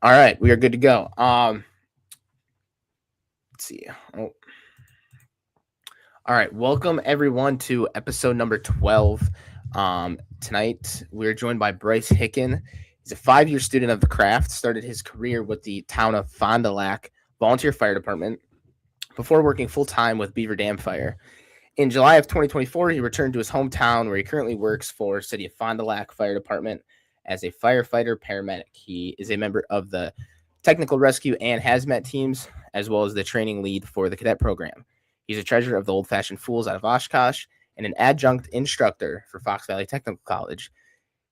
All right, we are good to go. Let's see. Oh. All right, welcome everyone to episode number 12. Tonight we're joined by Bryce Hicken. He's a 5-year student of the craft. Started his career with the town of Fond du Lac Volunteer Fire Department before working full time with Beaver Dam Fire. In July of 2024, he returned to his hometown where he currently works for City of Fond du Lac Fire Department as a firefighter paramedic. He is a member of the technical rescue and hazmat teams, as well as the training lead for the cadet program. He's a treasurer of the Old Fashioned Fools out of Oshkosh and an adjunct instructor for Fox Valley Technical College.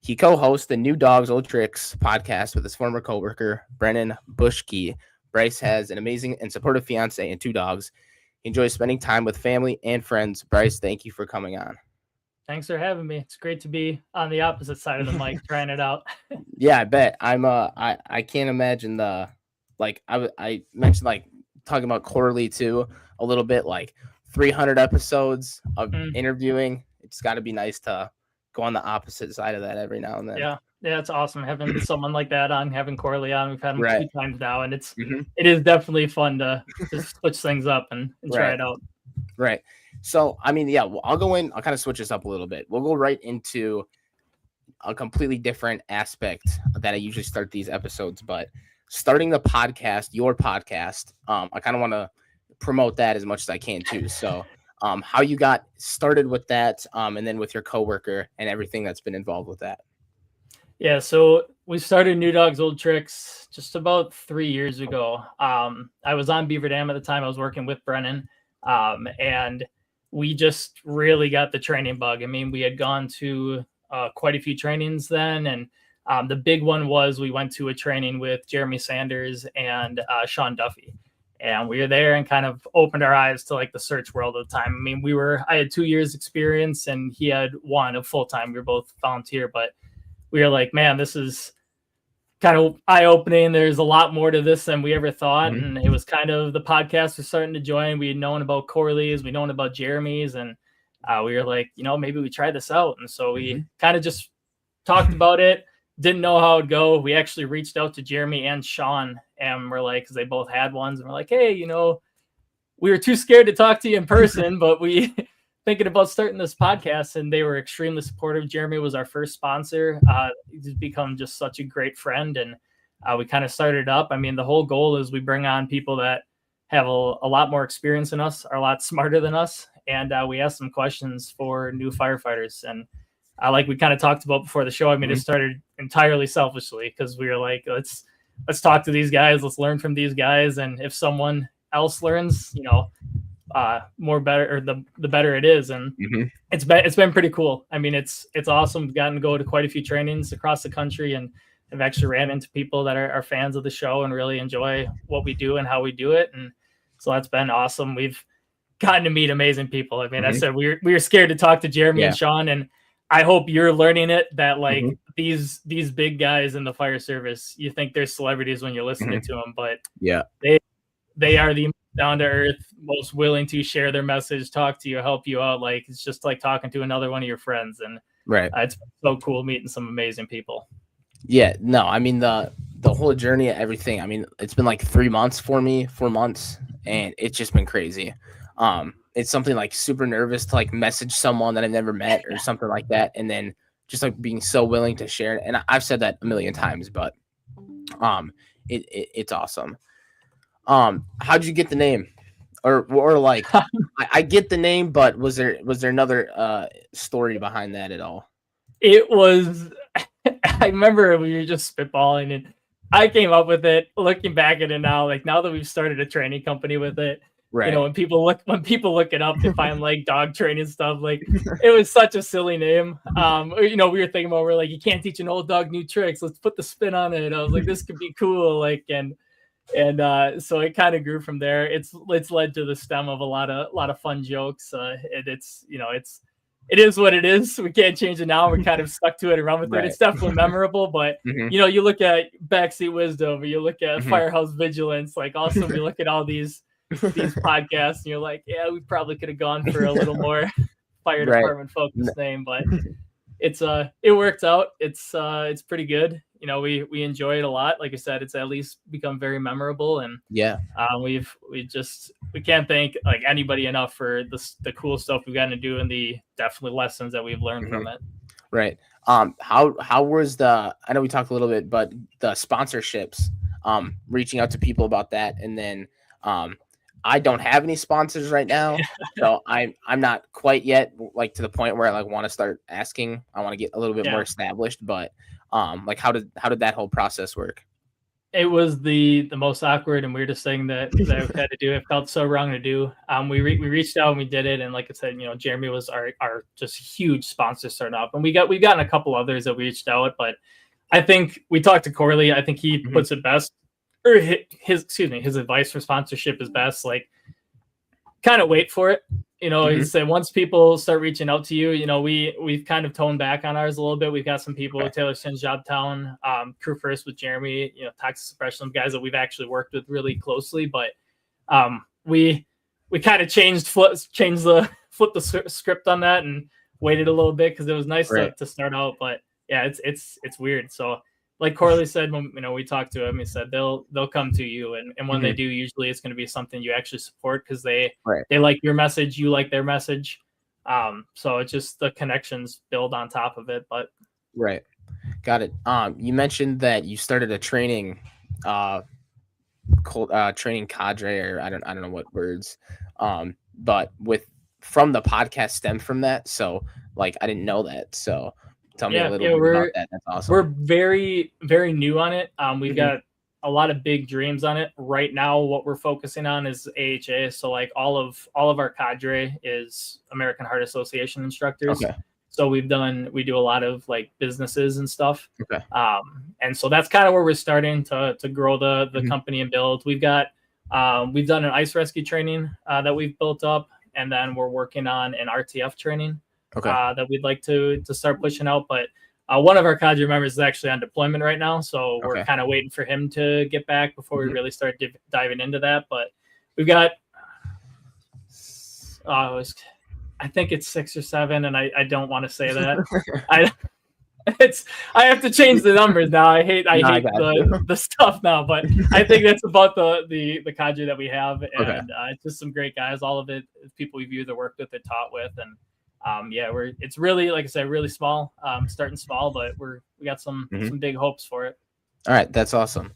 He co-hosts the New Dogs Old Tricks podcast with his former coworker, Brennan Bushke. Bryce has an amazing and supportive fiance and 2 dogs. He enjoys spending time with family and friends. Bryce, thank you for coming on. Thanks for having me. It's great to be on the opposite side of the mic trying it out. Yeah, I bet. I can't imagine I mentioned talking about quarterly too a little bit, 300 episodes of interviewing. It's got to be nice to go on the opposite side of that every now and then. Yeah, it's awesome having someone like that on, having Corley on. We've had him 2 times now, and it is definitely fun to just switch things up and try it out. Right. So, I'll go in. I'll kind of switch this up a little bit. We'll go right into a completely different aspect that I usually start these episodes, but starting the podcast, your podcast, I kind of want to promote that as much as I can too. So, how you got started with that, and then with your coworker and everything that's been involved with that. Yeah, so we started New Dogs Old Tricks just about 3 years ago. I was on Beaver Dam at the time. I was working with Brennan, and we just really got the training bug. I mean, we had gone to quite a few trainings then, and the big one was we went to a training with Jeremy Sanders and Sean Duffy. And we were there and kind of opened our eyes to the search world at the time. I mean, I had 2 years experience and he had 1 of full-time. We were both volunteer, but we were like, man, this is kind of eye-opening. There's a lot more to this than we ever thought. And it was kind of the podcast was starting to join. We had known about Corley's, we known about Jeremy's, and we were like, maybe we try this out. And so we kind of just talked about it. Didn't know how it'd go. We actually reached out to Jeremy and Sean, and we're like, because they both had ones, and we're like, hey, we were too scared to talk to you in person, but we thinking about starting this podcast, and they were extremely supportive. Jeremy was our first sponsor. He's become just such a great friend, and we kind of started up. I mean, the whole goal is we bring on people that have a lot more experience than us, are a lot smarter than us, and we ask them questions for new firefighters. And like we kind of talked about before the show, I mean, it started entirely selfishly because we were like, let's talk to these guys, let's learn from these guys, and if someone else learns, more better, or the better it is. And it's been pretty cool. I mean, it's awesome. We've gotten to go to quite a few trainings across the country, and I've actually ran into people that are fans of the show and really enjoy what we do and how we do it. And so that's been awesome. We've gotten to meet amazing people. I mean, I said we were scared to talk to Jeremy and Sean, and I hope you're learning it that these big guys in the fire service, you think they're celebrities when you're listening to them, but they are the down to earth, most willing to share their message, talk to you, help you out. It's just like talking to another one of your friends. And it's been so cool meeting some amazing people. Yeah, no, I mean, the whole journey of everything. I mean, it's been 3 months for me, 4 months, and it's just been crazy. It's something super nervous to message someone that I've never met or something like that. And then just being so willing to share. And I've said that a million times, but it's awesome. How'd you get the name? Or I get the name, but was there another story behind that at all? It was, I remember we were just spitballing, and I came up with it. Looking back at it now, now that we've started a training company with it, right? When people look it up to find dog training stuff, it was such a silly name. We were thinking about, we're you can't teach an old dog new tricks. Let's put the spin on it. I was like, this could be cool. And so it kind of grew from there. It's led to the stem of a lot of fun jokes. It is what it is. We can't change it now. We're kind of stuck to it and run with it. It's definitely memorable, but you look at Backseat Wisdom, or you look at Firehouse Vigilance, also we look at all these podcasts, and you're like, yeah, we probably could have gone for a little more fire department focused name, but it worked out. It's pretty good. we enjoy it a lot. Like I said, it's at least become very memorable, and Yeah. we can't thank like anybody enough for the cool stuff we've gotten to do and the definitely lessons that we've learned from it. Right. How was I know we talked a little bit, but the sponsorships, reaching out to people about that, and then I don't have any sponsors right now, so I'm not quite yet like to the point where I like want to start asking. I want to get a little bit more established, but like how did that whole process work? It was the most awkward and weirdest thing that I've had to do. It felt so wrong to do. We reached out and we did it, and like I said, Jeremy was our just huge sponsor starting off, and we've gotten a couple others that we reached out, but I think we talked to Corley. I think he puts it best, or his advice for sponsorship is best. Like, kind of wait for it. He said once people start reaching out to you, we've kind of toned back on ours a little bit. We've got some people with Taylor Sins, Jobtown, Crew First with Jeremy, Toxic Suppression, guys that we've actually worked with really closely. But we kind of flipped the script on that and waited a little bit because it was nice to start out. But yeah, it's weird. So like Corley said, when we talked to him, he said they'll come to you, and when they do, usually it's going to be something you actually support because they like your message, you like their message. So it's just the connections build on top of it. But got it. You mentioned that you started a training training cadre, or I don't know what words, but from the podcast stemmed from that. So like I didn't know that. So tell me a little bit about that. That's awesome. We're very, very new on it. We've got a lot of big dreams on it. Right now, what we're focusing on is AHA. So like all of our cadre is American Heart Association instructors. Okay. So we do a lot of like businesses and stuff. Okay. And so that's kind of where we're starting to grow the company and build. We've done an ice rescue training that we've built up, and then we're working on an RTF training. That we'd like to start pushing out, but one of our cadre members is actually on deployment right now, so we're kind of waiting for him to get back before we really start diving into that. But we've got, I think it's 6 or 7, and I don't want to say that. I have to change the numbers now. I hate the stuff now, but I think that's about the cadre that we have, and it's just some great guys. All of it is people we've either worked with or taught with, and it's really, like I said, really small, starting small, but we got some big hopes for it. All right. That's awesome.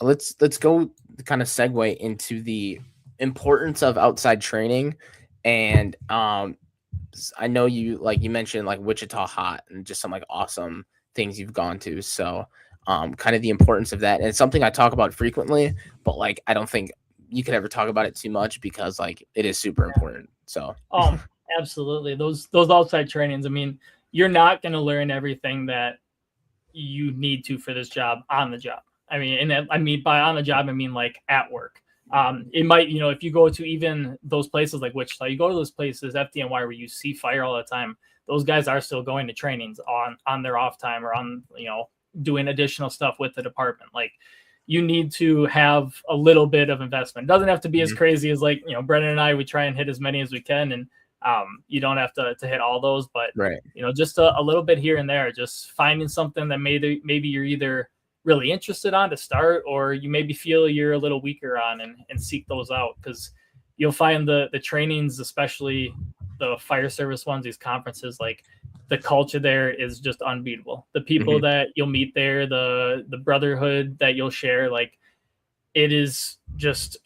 Let's go kind of segue into the importance of outside training. And, I know you mentioned like Wichita Hot and just some like awesome things you've gone to. So, kind of the importance of that. And it's something I talk about frequently, but like, I don't think you could ever talk about it too much because like it is super important. So, absolutely. Those outside trainings. I mean, you're not going to learn everything that you need to for this job on the job. I mean, by on the job, I mean like at work. It might, if you go to even those places like Wichita, you go to those places, FDNY, where you see fire all the time. Those guys are still going to trainings on their off time or on, doing additional stuff with the department. Like, you need to have a little bit of investment. It doesn't have to be as crazy as like, Brennan and I, we try and hit as many as we can. And you don't have to hit all those, but just a little bit here and there, just finding something that maybe you're either really interested on to start, or you maybe feel you're a little weaker on, and seek those out. Because you'll find the trainings, especially the fire service ones, these conferences, like the culture there is just unbeatable. The people that you'll meet there, the brotherhood that you'll share, like it is just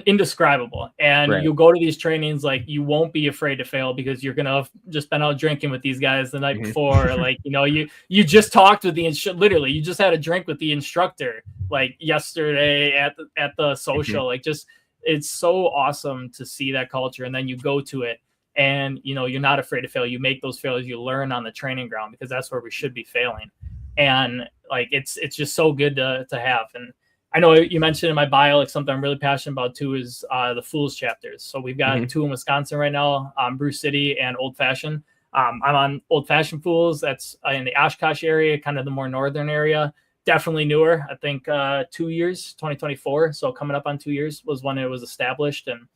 indescribable. And you'll go to these trainings, like you won't be afraid to fail because you're gonna have just been out drinking with these guys the night before. Like, you just talked with the literally you just had a drink with the instructor like yesterday at the social. Like, just it's so awesome to see that culture. And then you go to it and you're not afraid to fail. You make those failures, you learn on the training ground, because that's where we should be failing. And like it's just so good to have. And I know you mentioned in my bio, like something I'm really passionate about too is the Fools chapters. So we've got 2 in Wisconsin right now, Brew City and Old Fashioned. I'm on Old Fashioned Fools. That's in the Oshkosh area, kind of the more northern area. Definitely newer. I think 2 years, 2024. So coming up on 2 years was when it was established, and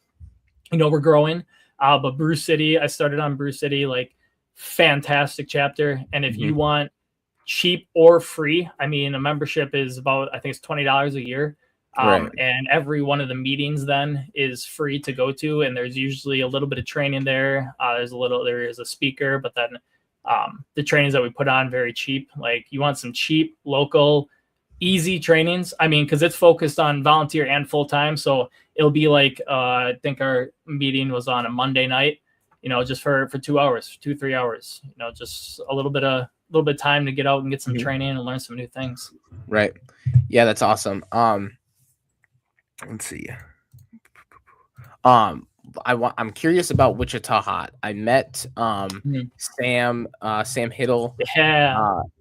we're growing. But Brew City, I started on Brew City, like fantastic chapter. And if you want cheap or free. I mean, a membership is about, I think it's $20 a year. Right. And every one of the meetings then is free to go to. And there's usually a little bit of training there. There is a speaker, but then the trainings that we put on very cheap. Like you want some cheap, local, easy trainings. I mean, because it's focused on volunteer and full time. So it'll be like, I think our meeting was on a Monday night, just for 2 hours, 3 hours, just a little bit of time to get out and get some training and learn some new things. Right. Yeah, that's awesome. Let's see. I'm curious about Wichita Hot. I met Sam Hiddle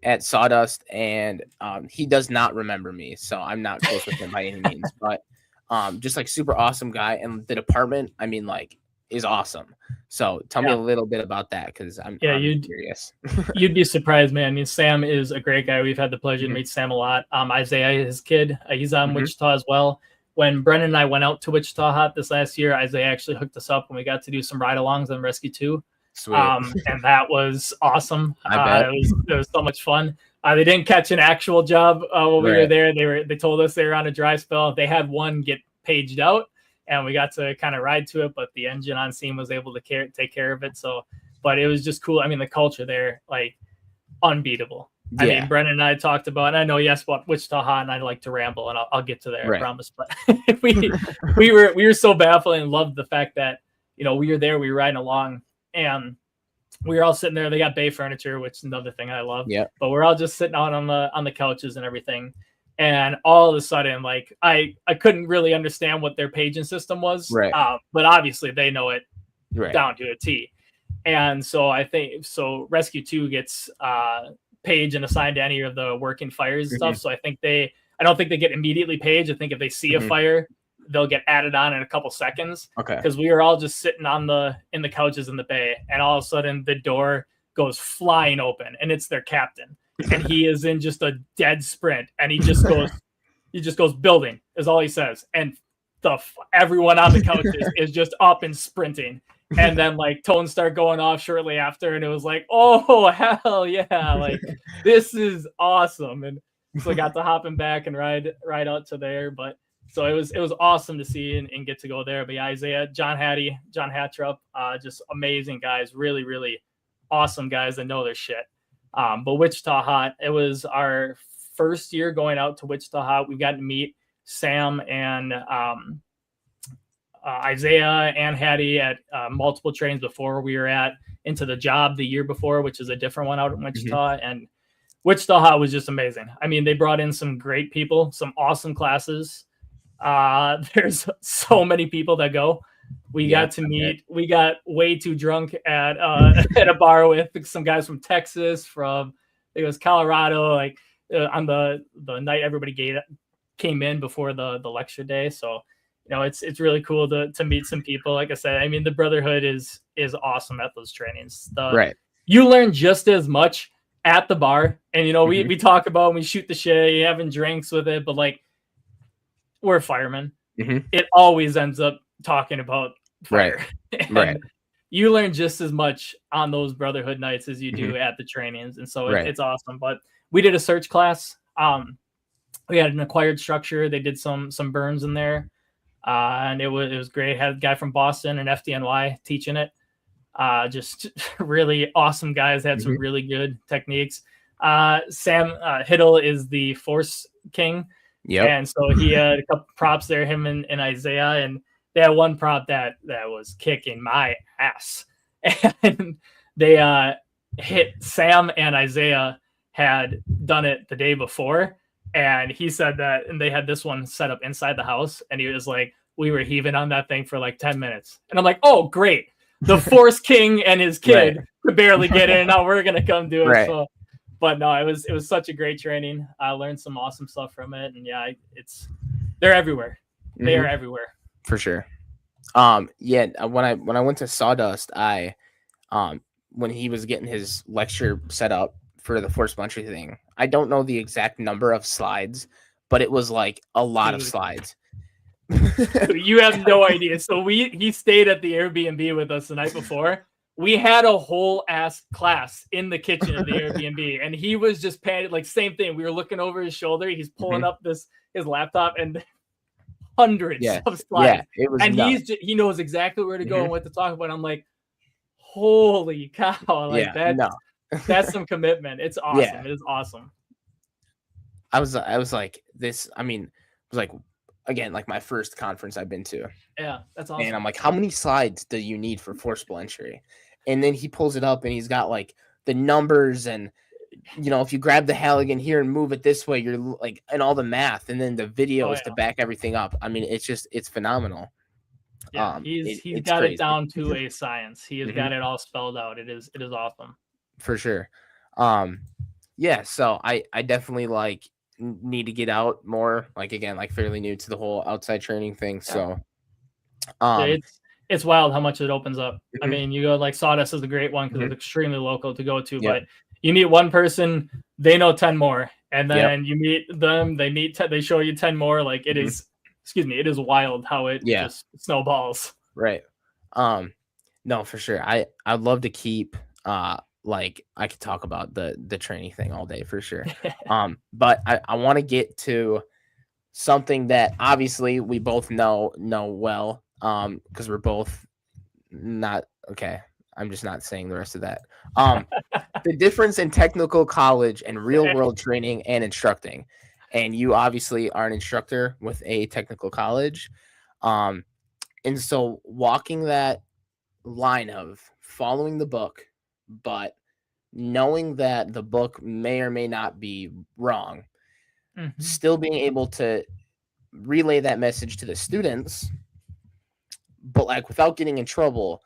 at Sawdust, and he does not remember me, so I'm not close with him by any means. But just like super awesome guy, and the department, I mean, like, is awesome. So tell me a little bit about that, because I'm curious. You'd be surprised, man. I mean, Sam is a great guy. We've had the pleasure to meet Sam a lot. Isaiah, his kid, he's on Wichita as well. When Brennan and I went out to Wichita Hot this last year, Isaiah actually hooked us up and we got to do some ride-alongs on Rescue 2. Sweet. And that was awesome. I bet. It was so much fun. They didn't catch an actual job while we were there. They told us they were on a dry spell. They had one get paged out, and we got to kind of ride to it, but the engine on scene was able to take care of it. So, but it was just cool. I mean, the culture there, like, unbeatable. I mean, Brennan and I talked about, and I know about Wichita Hot, and I like to ramble, and I'll get to there, I promise. But we were so baffled and loved the fact that, we were there, we were riding along, and we were all sitting there. They got bay furniture, which is another thing I love. Yeah. But we're all just sitting out on the couches and everything. And all of a sudden, like, I couldn't really understand what their paging system was. Right. But obviously they know it down to a T. And so Rescue 2 gets page and assigned to any of the working fires and stuff. So I don't think they get immediately paged. I think if they see a fire, they'll get added on in a couple seconds. Okay. Because we were all just sitting in the couches in the bay, and all of a sudden the door goes flying open, and it's their captain. And he is in just a dead sprint, and he just goes building is all he says. And everyone on the couches is just up and sprinting. And then like tones start going off shortly after, and it was like, oh hell yeah, like this is awesome. And so I got to hopping back and ride out to there. But so it was awesome to see and get to go there. But yeah, Isaiah, John Hatrup, just amazing guys, really, really awesome guys that know their shit. But Wichita Hot, it was our first year going out to Wichita Hot. We got to meet Sam and Isaiah and Hattie at multiple trains before. We were at Into the Job the year before, which is a different one out in Wichita. And Wichita Hot was just amazing. I mean, they brought in some great people, some awesome classes. There's so many people that go. We got to meet. We got way too drunk at a bar with some guys from Texas, from it was Colorado. Like on the night everybody came in before the lecture day. So it's really cool to meet some people. Like I said, I mean, the brotherhood is awesome at those trainings. You learn just as much at the bar, and we talk about, we shoot the shit, having drinks with it, but like we're firemen. It always ends up talking about fire. Right. You learn just as much on those brotherhood nights as you do at the trainings. And so it's awesome. But we did a search class. We had an acquired structure. They did some burns in there. And it was great. Had a guy from Boston and FDNY teaching it. Just really awesome guys. Had some really good techniques. Sam Hiddle is the Force King. Yeah. And so he had a couple props there, him and Isaiah, and they had one prop that was kicking my ass. And they hit Sam and Isaiah had done it the day before. And he said that, and they had this one set up inside the house. And he was like, we were heaving on that thing for like 10 minutes. And I'm like, oh, great. The Force King and his kid could barely get in. Now we're going to come do it. Right. So, but no, it was such a great training. I learned some awesome stuff from it. And yeah, they're everywhere. They are everywhere. For sure. When I went to Sawdust, when he was getting his lecture set up for the Force Muncher thing, I don't know the exact number of slides, but it was like a lot of slides. You have no idea. So he stayed at the Airbnb with us the night before. we had a whole ass class in the kitchen of the Airbnb, and he was just panicked. Like same thing. We were looking over his shoulder. He's pulling up his laptop, and hundreds of slides. It was and nuts. he knows exactly where to go and what to talk about. I'm like, holy cow! Like that's some commitment. It's awesome. Yeah. It is awesome. I was like this. I mean, it was like, again, like my first conference I've been to. Yeah, that's awesome. And I'm like, how many slides do you need for forcible entry? And then he pulls it up and he's got like the numbers and, you know, if you grab the Halligan here and move it this way, you're like, and all the math, and then the videos to back everything up. I mean, it's phenomenal. Yeah, he's got crazy. It down to a science. He has got it all spelled out. It is awesome. For sure. Yeah, so I definitely like need to get out more, like, again, like fairly new to the whole outside training thing. So it's wild how much it opens up. I mean, you go like Sawdust is a great one because it's extremely local to go to, but you meet one person, they know 10 more, and then you meet them, they show you 10 more. Like it is, it is wild how it just snowballs. Right. No, for sure. I'd love to keep like I could talk about the training thing all day for sure. But I want to get to something that obviously we both know well, because we're both not okay. I'm just not saying the rest of that. The difference in technical college and real world training and instructing. And you obviously are an instructor with a technical college. And so walking that line of following the book, but knowing that the book may or may not be wrong, still being able to relay that message to the students, but like without getting in trouble.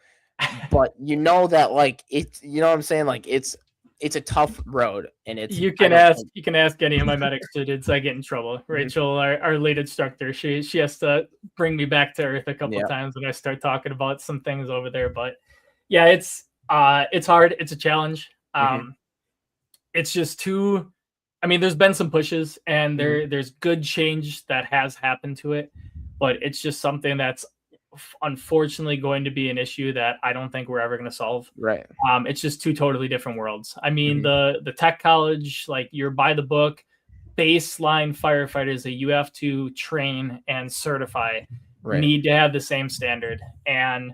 But you know that like it's, you know what I'm saying? Like it's a tough road, and it's you can ask any of my medic students. I get in trouble. Rachel, our lead instructor, she has to bring me back to earth a couple of times when I start talking about some things over there. But yeah, it's hard. It's a challenge. It's just too. I mean, there's been some pushes, and there's good change that has happened to it, but it's just something that's unfortunately going to be an issue that I don't think we're ever going to solve. Right. It's just two totally different worlds. I mean, the tech college, like you're by the book, baseline firefighters that you have to train and certify need to have the same standard. And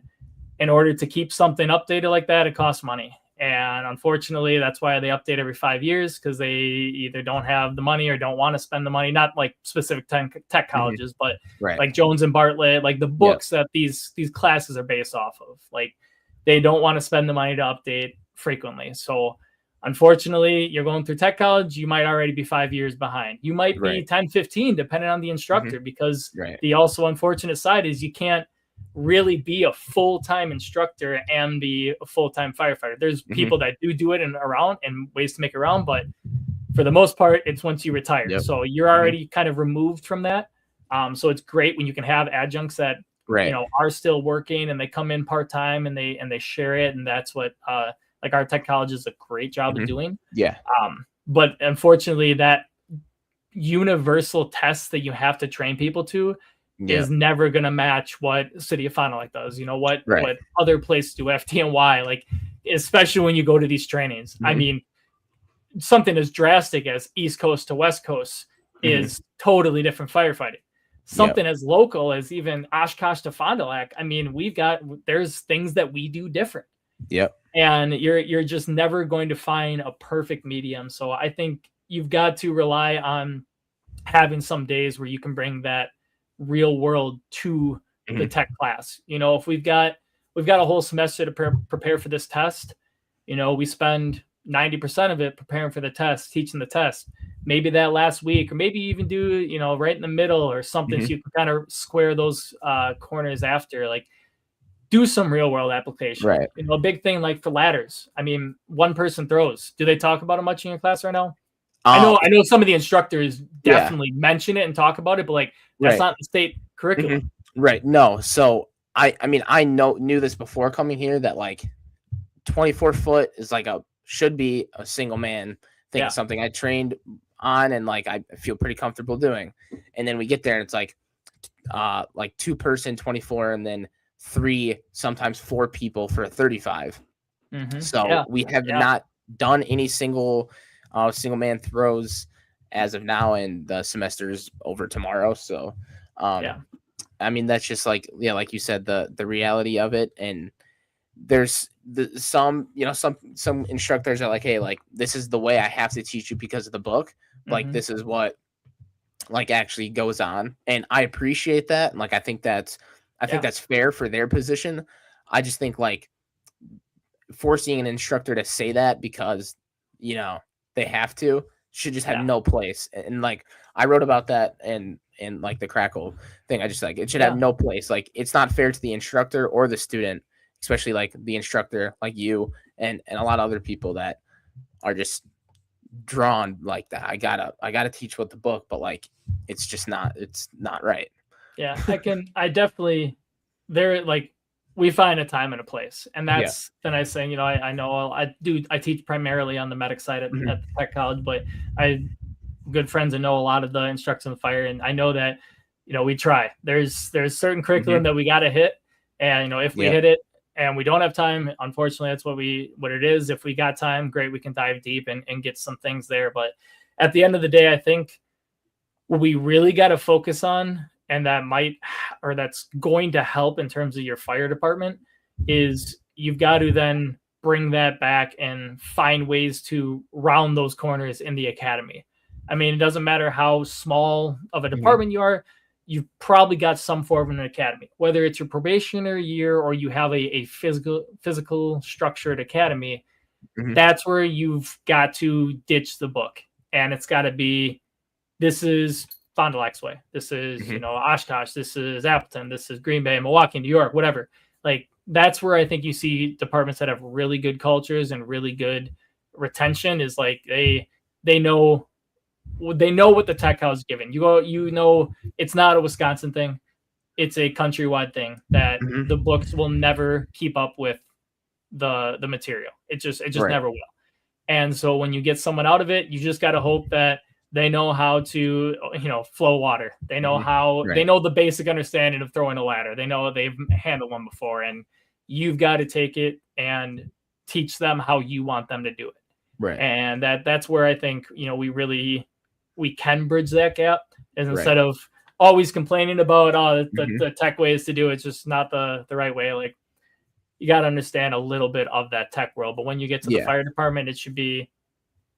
in order to keep something updated like that, it costs money. And unfortunately, that's why they update every 5 years, because they either don't have the money or don't want to spend the money. Not like specific tech colleges, but like Jones and Bartlett, like the books that these classes are based off of. Like they don't want to spend the money to update frequently. So unfortunately, you're going through tech college, you might already be 5 years behind. You might be 10, 15, depending on the instructor, because the also unfortunate side is you can't really be a full-time instructor and be a full-time firefighter. There's people that do it and around and ways to make it around, but for the most part, it's once you retire. So you're already kind of removed from that. So it's great when you can have adjuncts that you know are still working and they come in part-time and they share it, and that's what like our tech college is a great job of doing. But unfortunately, that universal test that you have to train people to is never going to match what City of Fond du Lac does. You know, what other places do, FDNY, like, especially when you go to these trainings. I mean, something as drastic as East Coast to West Coast is totally different firefighting. Something as local as even Oshkosh to Fond du Lac. I mean, there's things that we do different. And you're just never going to find a perfect medium. So I think you've got to rely on having some days where you can bring that real world to the tech class. You know, if we've got a whole semester to prepare for this test, you know, we spend 90% of it preparing for the test, teaching the test. Maybe that last week, or maybe even do, you know, right in the middle or something, so you can kind of square those corners after. Like, do some real world application. You know, a big thing like for ladders. I mean, one person throws. Do they talk about it much in your class right now? I know some of the instructors definitely mention it and talk about it, but like that's not the state curriculum. No. So I mean, I knew this before coming here, that like 24 foot is like should be a single man thing, something I trained on and like I feel pretty comfortable doing. And then we get there and it's like 2 person 24, and then 3, sometimes 4 people for a 35. So Yeah. we have Yeah. not done any single man throws as of now, and the semester is over tomorrow. So Yeah. I mean, that's just like, yeah, like you said, the reality of it. And there's some, some instructors are like, hey, like, this is the way I have to teach you because of the book. Like, this is what like actually goes on, and I appreciate that. And like, I think Yeah. that's fair for their position. I just think like forcing an instructor to say that because they have to should just have Yeah. no place. And like, I wrote about that and like the crackle thing. I just like, it should have Yeah. no place. Like, it's not fair to the instructor or the student, especially like the instructor like you and a lot of other people that are just drawn like that. I gotta teach with the book, but like, it's not right. Yeah. I definitely, there, like, we find a time and a place. And Yeah. that's the nice thing. I know I teach primarily on the medic side at Mhm. the tech college, but I good friends and know a lot of the instructors in fire. And I know that, we try. There's certain curriculum Mhm. that we got to hit. And, if we Yep. hit it and we don't have time, unfortunately, that's what it is. If we got time, great, we can dive deep and get some things there. But at the end of the day, I think what we really got to focus on, and that's going to help in terms of your fire department, is you've got to then bring that back and find ways to round those corners in the academy. I mean, it doesn't matter how small of a Mhm. department you are, you've probably got some form of an academy, whether it's your probationary year or you have a physical structured academy. Mhm. That's where you've got to ditch the book, and it's got to be, this is Fond du Lac's way. This is, Mhm. Oshkosh. This is Appleton. This is Green Bay, Milwaukee, New York, whatever. Like, that's where I think you see departments that have really good cultures and really good retention, is like they know what the tech house is giving. It's not a Wisconsin thing. It's a countrywide thing that Mhm. the books will never keep up with the material. It just Right. never will. And so when you get someone out of it, you just got to hope that they know how to, flow water. Mhm. They Right. know the basic understanding of throwing a ladder. They know they've handled one before, and you've got to take it and teach them how you want them to do it. Right. And that's where I think, we can bridge that gap, is Right. instead of always complaining about, Mhm. the tech ways to do it, it's just not the right way. Like, you got to understand a little bit of that tech world. But when you get to the Yeah. fire department, it should be,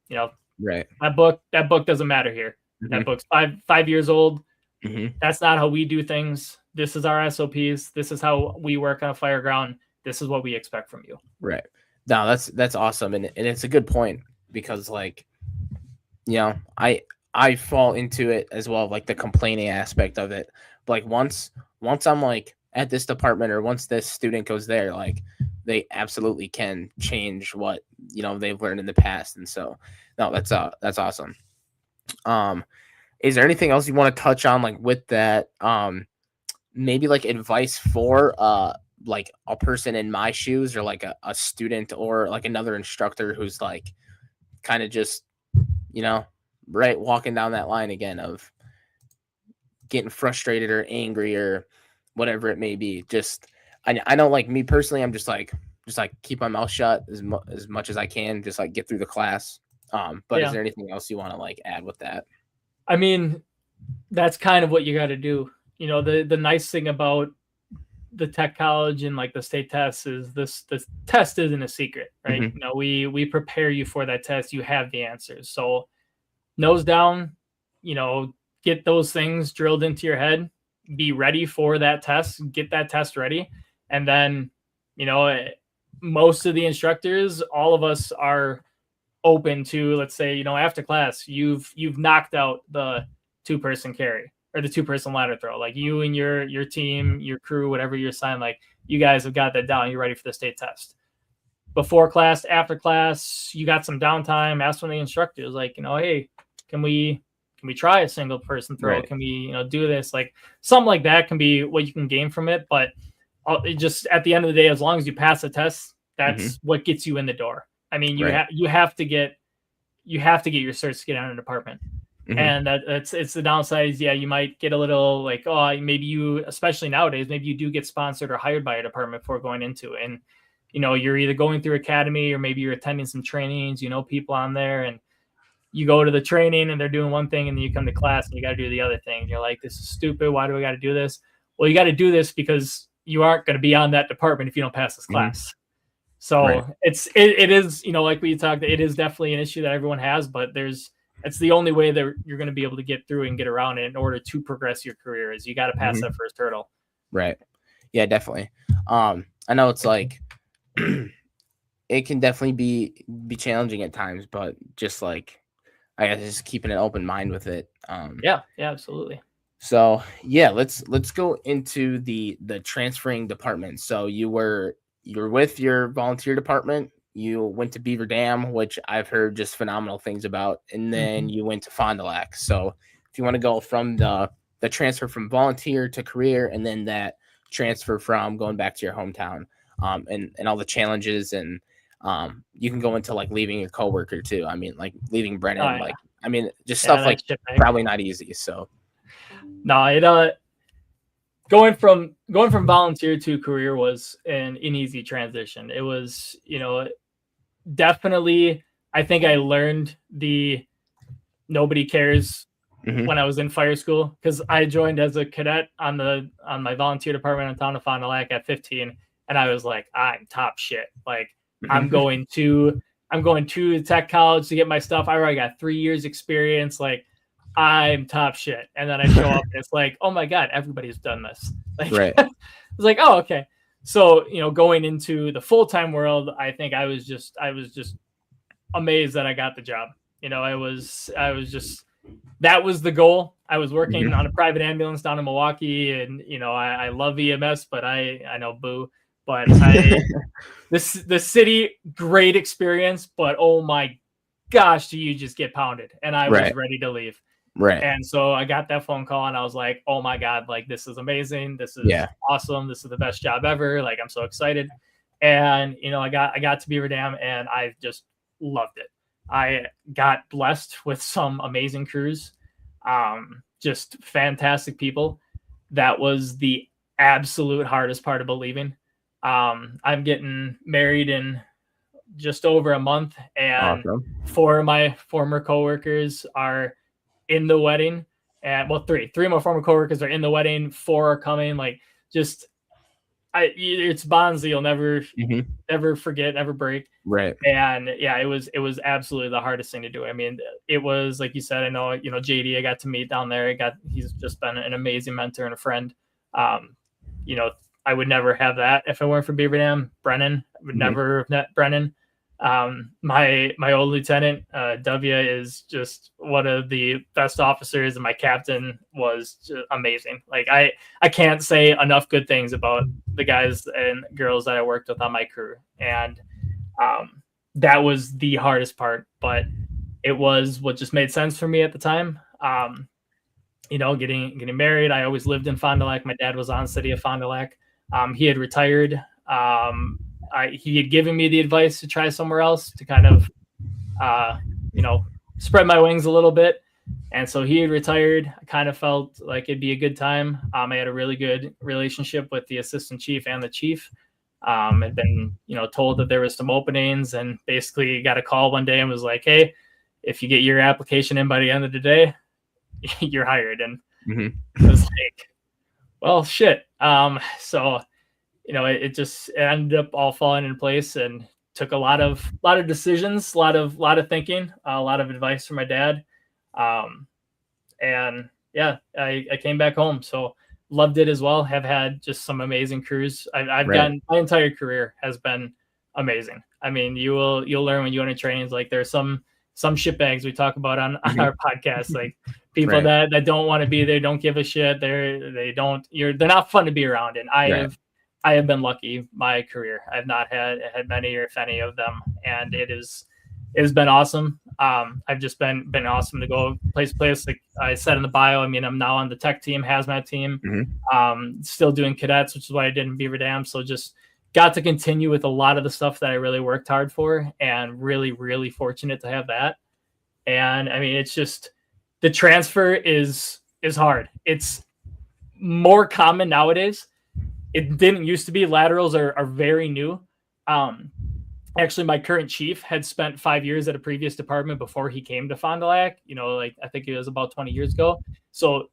you know, Right. that book doesn't matter here. That Mhm. book's 5 years old. Mhm. That's not how we do things. This is our SOPs. This is how we work on a fire ground. This is what we expect from you. Right. No, that's awesome, and it's a good point because like, I fall into it as well, like the complaining aspect of it. But like, once I'm like at this department, or once this student goes there, like, they absolutely can change what they've learned in the past. And so, no, that's awesome. Um, is there anything else you want to touch on, like, with that? Maybe like advice for like a person in my shoes, or like a student, or like another instructor who's like kind of just, you know right, walking down that line again of getting frustrated or angry or whatever it may be. Just, I know, like, me personally, I'm just like keep my mouth shut as much as I can, just like get through the class. But is Yeah. there anything else you want to like add with that? I mean, that's kind of what you got to do. The nice thing about the tech college and like the state tests is this test isn't a secret, right? Hmm. We prepare you for that test. You have the answers. So nose down, you know, get those things drilled into your head, be ready for that test, get that test ready. And then, you know, most of the instructors, all of us are open to, let's say, after class, you've knocked out the two-person carry or the two-person ladder throw. Like, you and your team, your crew, whatever you're assigned, like, you guys have got that down. You're ready for the state test. Before class, after class, you got some downtime. Ask one of the instructors, like, hey, can we try a single person throw? Right. Can we, do this? Like, something like that can be what you can gain from it. But it just, at the end of the day, as long as you pass the test, Hmm. that's what gets you in the door. I mean, Right. you have to get your certs to get out of the department. Hmm. And it's the downside is, yeah, you might get a little like, oh, maybe you, especially nowadays, maybe you do get sponsored or hired by a department before going into it. And you're either going through academy or maybe you're attending some trainings, people on there, and you go to the training and they're doing one thing and then you come to class and you got to do the other thing. And you're like, this is stupid. Why do I got to do this? Well, you got to do this because you aren't going to be on that department if you don't pass this class. So Right. it is, like we talked, it is definitely an issue that everyone has, but it's the only way that you're going to be able to get through and get around it in order to progress your career is you got to pass that first hurdle. Right. Yeah, definitely. I know it's like, it can definitely be challenging at times, but just like, I guess just keeping an open mind with it. Yeah, absolutely. So yeah, let's go into the transferring department. So you're with your volunteer department. You went to Beaver Dam, which I've heard just phenomenal things about, and then you went to Fond du Lac. So if you want to go from the transfer from volunteer to career, and then that transfer from going back to your hometown, and all the challenges, and you can go into like leaving your coworker too. I mean, like leaving Brennan, like I mean, just stuff like probably not easy. So no, going from volunteer to career was an easy transition. It was, definitely, I think I learned the nobody cares when I was in fire school, because I joined as a cadet on my volunteer department in town of Fond du Lac at 15, and I was like, I'm top shit. Like I'm going to tech college to get my stuff. I already got 3 years experience. Like I'm top shit. And then I show up and it's like, oh my God, everybody's done this. Like, right. I was like, oh, okay. So, going into the full-time world, I think I was just amazed that I got the job. I was just, that was the goal. I was working on a private ambulance down in Milwaukee, and, I love EMS, but I know boo, but the city, great experience, but oh my gosh, do you just get pounded? And I was ready to leave. Right. And so I got that phone call and I was like, oh my God, like this is amazing. This is awesome. This is the best job ever. Like I'm so excited. And, I got to Beaver Dam and I just loved it. I got blessed with some amazing crews, just fantastic people. That was the absolute hardest part about leaving. I'm getting married in just over a month, and 4 of my former coworkers are in the wedding, and three of my former coworkers are in the wedding. 4 are coming. Like it's bonds that you'll never forget, never break. Right. And yeah, it was absolutely the hardest thing to do. I mean, it was like you said, I know, JD, I got to meet down there. He's just been an amazing mentor and a friend. I would never have that if it weren't for Beaver Dam. Brennan, I would never have met Brennan. My old lieutenant, W, is just one of the best officers, and my captain was just amazing. Like I can't say enough good things about the guys and girls that I worked with on my crew. And, that was the hardest part, but it was what just made sense for me at the time. Getting married. I always lived in Fond du Lac. My dad was on city of Fond du Lac. He had retired. He had given me the advice to try somewhere else to kind of, spread my wings a little bit. And so he had retired. I kind of felt like it'd be a good time. I had a really good relationship with the assistant chief and the chief. Had been, told that there was some openings, and basically got a call one day and was like, hey, if you get your application in by the end of the day, you're hired. And it was like, well, shit. So, it ended up all falling in place, and took a lot of decisions, a lot of thinking, a lot of advice from my dad. And yeah, I came back home. So loved it as well. Have had just some amazing crews. I've gotten, my entire career has been amazing. I mean, you'll learn when you enter trainings, like there's some shitbags we talk about on our podcast, like people that don't want to be there, don't give a shit. They're not fun to be around. And I have been lucky my career. I've not had many, or if any of them. And it's been awesome. I've just been awesome to go place to place. Like I said in the bio, I mean, I'm now on the tech team, hazmat team, still doing cadets, which is what I did in Beaver Dam. So just got to continue with a lot of the stuff that I really worked hard for, and really, really fortunate to have that. And I mean, it's just, the transfer is hard. It's more common nowadays. It didn't used to be. Laterals are very new. Actually, my current chief had spent 5 years at a previous department before he came to Fond du Lac. Like I think it was about 20 years ago. So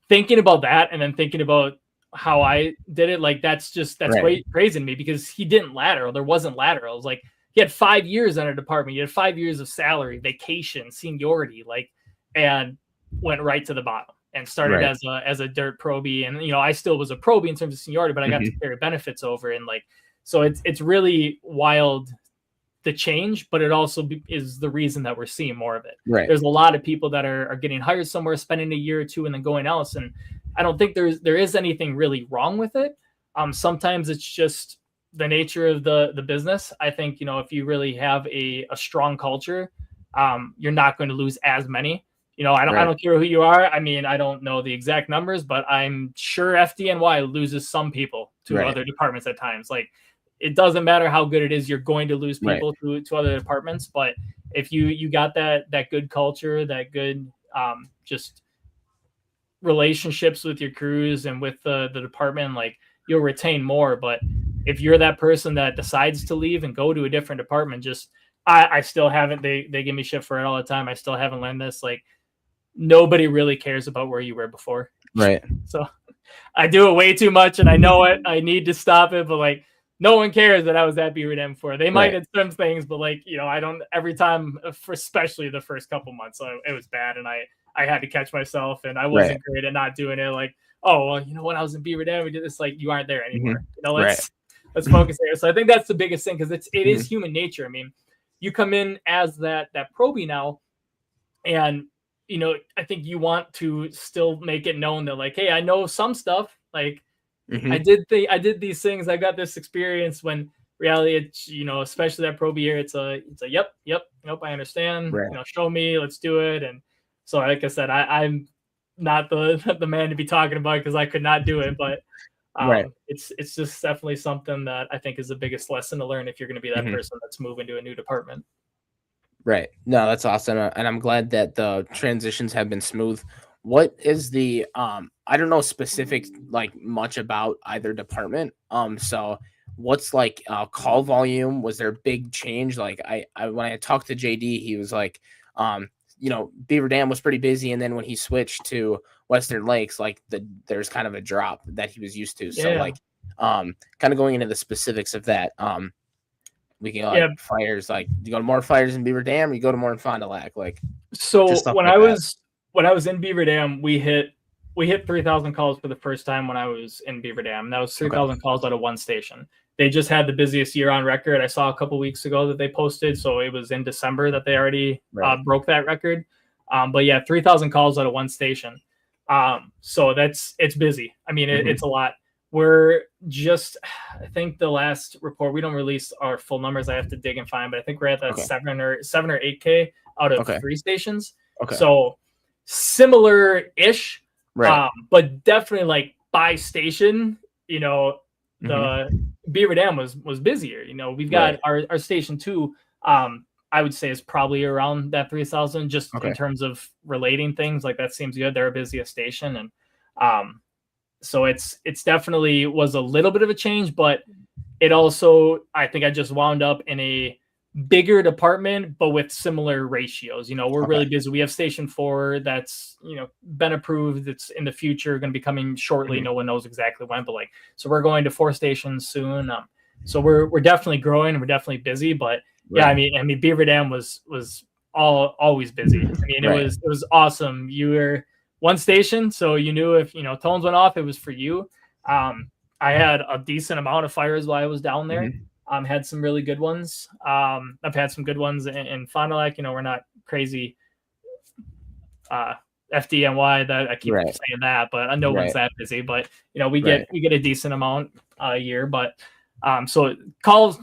thinking about that and then thinking about how I did it, like that's Right. crazy to me because he didn't lateral. There wasn't lateral. It was like he had 5 years in a department. He had 5 years of salary, vacation, seniority, like, and went right to the bottom and started Right. as a dirt probie. And I still was a probie in terms of seniority, but I got to carry benefits over, and like, so it's really wild, the change, but it also is the reason that we're seeing more of it. Right. There's a lot of people that are getting hired somewhere, spending a year or two, and then going else. And I don't think there is anything really wrong with it. Sometimes it's just the nature of the business. I think, if you really have a strong culture, you're not going to lose as many. I don't care who you are. I mean, I don't know the exact numbers, but I'm sure FDNY loses some people to other departments at times. Like, it doesn't matter how good it is, you're going to lose people to other departments. But if you got that good culture, that good just relationships with your crews and with the department, like, you'll retain more. But if you're that person that decides to leave and go to a different department, just I still haven't, they give me shit for it all the time. I still haven't learned this. Like, nobody really cares about where you were before. Right. So I do it way too much, and I know it. I need to stop it, but like, no one cares that I was at Beaver Dam before. They might at some things, but like, I don't, every time, for especially the first couple months, it was bad. And I had to catch myself, and I wasn't great at not doing it. Like, oh, well, when I was in Beaver Dam, we did this. Like, you aren't there anymore. Let's focus there. So I think that's the biggest thing, because it is human nature. I mean, you come in as that probie now, and I think you want to still make it known that, like, hey, I know some stuff. Like, I did these things. I got this experience. When reality, it's, especially that probie year, it's a yep, I understand. Show me, let's do it. And so, like I said, I'm not the man to be talking about, because I could not do it. But it's just definitely something that I think is the biggest lesson to learn if you're going to be that person that's moving to a new department. Right. No, that's awesome. And I'm glad that the transitions have been smooth. What is the I don't know specific, like, much about either department. So what's like call volume? Was there a big change? Like, I when I talked to JD, he was like, Beaver Dam was pretty busy, and then when he switched to Western Lakes, like, there's kind of a drop that he was used to. So like kind of going into the specifics of that. We can go fires, like, you go to more fires in Beaver Dam, or you go to more in Fond du Lac, like. So when I was in Beaver Dam, we hit 3,000 calls for the first time when I was in Beaver Dam. And that was 3,000 calls out of one station. They just had the busiest year on record. I saw a couple weeks ago that they posted, so it was in December that they already broke that record. But yeah, 3,000 calls out of one station. So it's busy. I mean, it's a lot. We're just, I think the last report, we don't release our full numbers. I have to dig and find, but I think we're at that 7 or 8K out of 3 stations. So similar-ish, but definitely, like, by station, the Beaver Dam was busier. We've got our station 2, I would say, is probably around that 3,000, just in terms of relating things. Like, that seems good. They're our busiest station. And so it's definitely was a little bit of a change, but it also, I think I just wound up in a bigger department, but with similar ratios. We're really busy. We have station 4 that's, been approved. It's in the future, going to be coming shortly. No one knows exactly when, but like, so we're going to 4 stations soon. So we're definitely growing. We're definitely busy, but yeah, I mean, Beaver Dam was always busy. I mean, it was awesome. You were one station, so you knew if tones went off, it was for you. I had a decent amount of fires while I was down there. Had some really good ones. I've had some good ones in Fond du Lac. We're not crazy FDNY that I keep saying that, but no one's that busy. But we get a decent amount a year. But so calls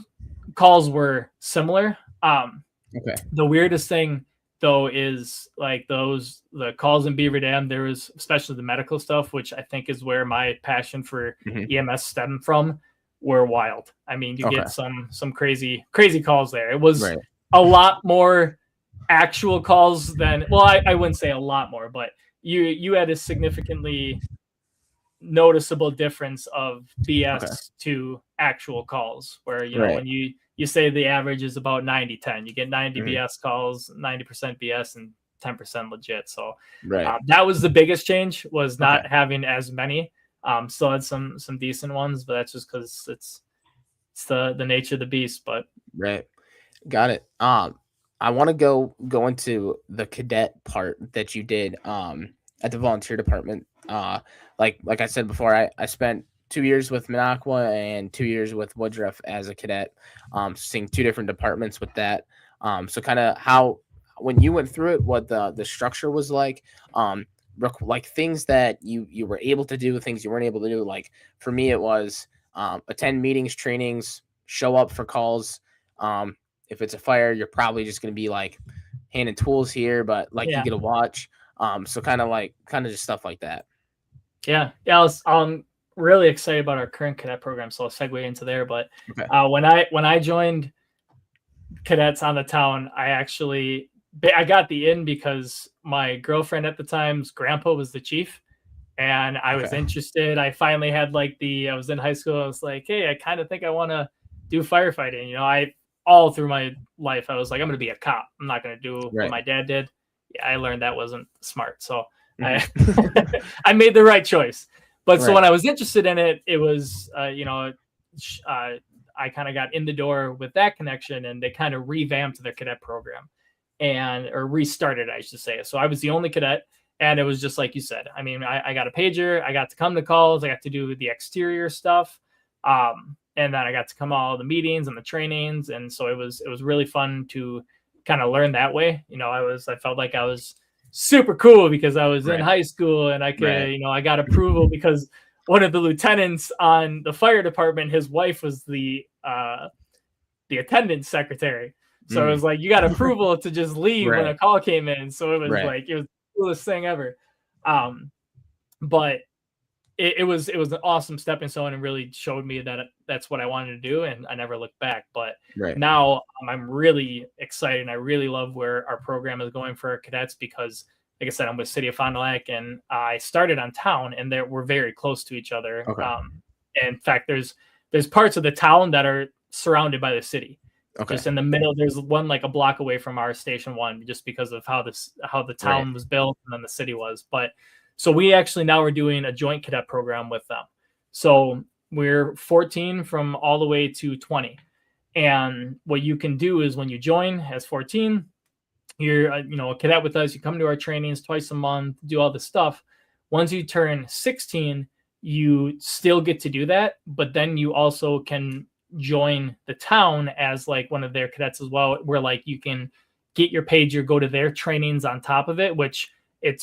were similar. The weirdest thing though is, like, the calls in Beaver Dam, there was, especially the medical stuff, which I think is where my passion for EMS stemmed from, were wild. I mean, you get some crazy calls there. It was a lot more actual calls than, well, I wouldn't say a lot more, but you had a significantly noticeable difference of BS Okay. to actual calls, where, you know, Right. when you say the average is about 90-10, you get 90 Mhm. BS calls, 90% BS, and 10% legit. So Right. that was the biggest change, was Okay. not having as many. Still had some decent ones, but that's just because it's the nature of the beast. But Right. Got it. I want to go into the cadet part that you did at the volunteer department. Like I said before, I spent 2 years with Minocqua and 2 years with Woodruff as a cadet, seeing two different departments with that. So kind of how when you went through it, what the structure was like, like things that you were able to do, things you weren't able to do. Like for me, it was attend meetings, trainings, show up for calls. If it's a fire, you're probably just going to be like handing tools here, but like you yeah, get a watch. So kind of just stuff like that. yeah. I'm really excited about our current cadet program, so I'll segue into there. But Okay. when I joined cadets on the town, I got the in because my girlfriend at the time's grandpa was the chief, and I was Okay. interested. I finally had I was in high school. I was like, hey, I kind of think I want to do firefighting. You know, I all through my life, I was like, I'm going to be a cop. I'm not going to do what Right. my dad did. Yeah, I learned that wasn't smart. So I, Mhm. I made the right choice. But so Right. when I was interested in it, it was, I kind of got in the door with that connection, and they kind of revamped their cadet program or restarted, I should say. So I was the only cadet. And it was just like you said. I mean, I got a pager. I got to come to calls. I got to do the exterior stuff. And then I got to come all the meetings and the trainings. And so it was really fun to kind of learn that way. You know, I felt like I was super cool because I was in Right. high school, and I could, Right. I got approval because one of the lieutenants on the fire department, his wife was the attendance secretary. So it Mm. was like, you got approval to just leave when a Right. call came in. So it was Right. like, it was the coolest thing ever. But it was an awesome stepping stone, and really showed me that that's what I wanted to do. And I never looked back. But Right. now I'm really excited. I really love where our program is going for our cadets, because like I said, I'm with City of Fond du Lac, and I started on town, and we're very close to each other. Okay. In fact, there's parts of the town that are surrounded by the city. Okay. Just in the middle, there's one like a block away from our station one, just because of how the Right. town was built and then the city was. But so we actually now are doing a joint cadet program with them. So we're 14 from all the way to 20. And what you can do is, when you join as 14, you're a cadet with us. You come to our trainings twice a month, do all this stuff. Once you turn 16, you still get to do that, but then you also can join the town as like one of their cadets as well, where like you can get your pager, go to their trainings on top of it, which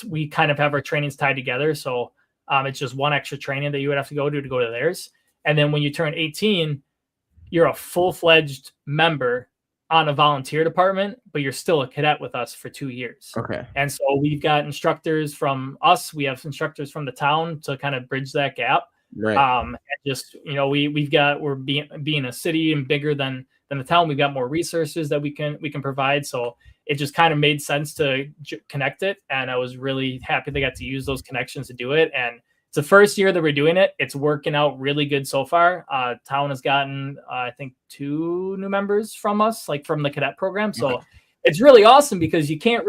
we kind of have our trainings tied together. So it's just one extra training that you would have to go to theirs. And then when you turn 18, you're a full-fledged member on a volunteer department, but you're still a cadet with us for 2 years. Okay. And so we've got instructors from us. We have instructors from the town to kind of bridge that gap. Right. And just, we're being a city and bigger than the town. We've got more resources that we can provide. So it just kind of made sense to connect it. And I was really happy they got to use those connections to do it. And it's the first year that we're doing it. It's working out really good so far. Town has gotten, I think, 2 new members from us, like from the cadet program. So it's really awesome, because you can't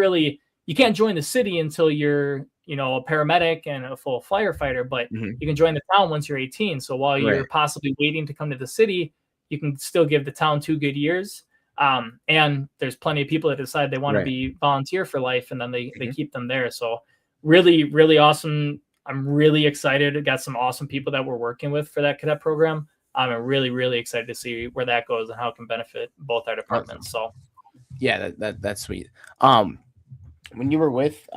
join the city until you're, a paramedic and a full firefighter, but Mhm. you can join the town once you're 18. So while you're Right. possibly waiting to come to the city, you can still give the town 2 good years. And there's plenty of people that decide they want to Right. be volunteer for life, and then they Mhm. keep them there. So really, really awesome. I'm really excited. I got some awesome people that we're working with for that cadet program. I'm really, really excited to see where that goes and how it can benefit both our departments. So Yeah, that's sweet. When you were with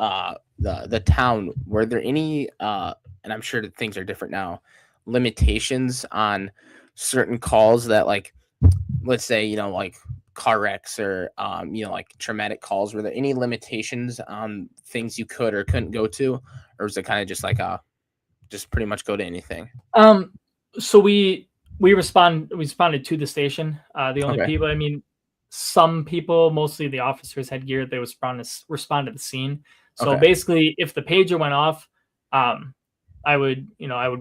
the town, were there any and I'm sure that things are different now, limitations on certain calls that, like, let's say, like car wrecks or like traumatic calls, were there any limitations on things you could or couldn't go to, or was it kind of just like just pretty much go to anything? so we responded to the station. The only Okay. people, I mean, some people, mostly the officers, had gear. They respond to the scene. So Okay. basically, if the pager went off, I would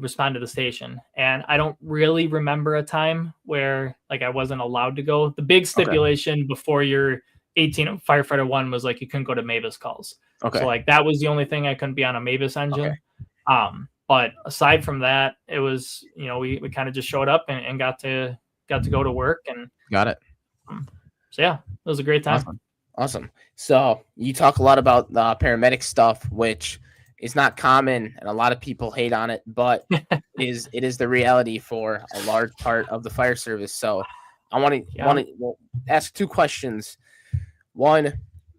respond to the station. And I don't really remember a time where like I wasn't allowed to go. The big stipulation before you're 18 firefighter 1 was like you couldn't go to Mavis calls. Okay. So like that was the only thing I couldn't be on a Mavis engine. But aside from that, it was, we kind of just showed up and got to go to work and got it. So yeah, it was a great time. Awesome. So you talk a lot about the paramedic stuff, which is not common and a lot of people hate on it, but it is the reality for a large part of the fire service. So I want to ask 2 questions. One,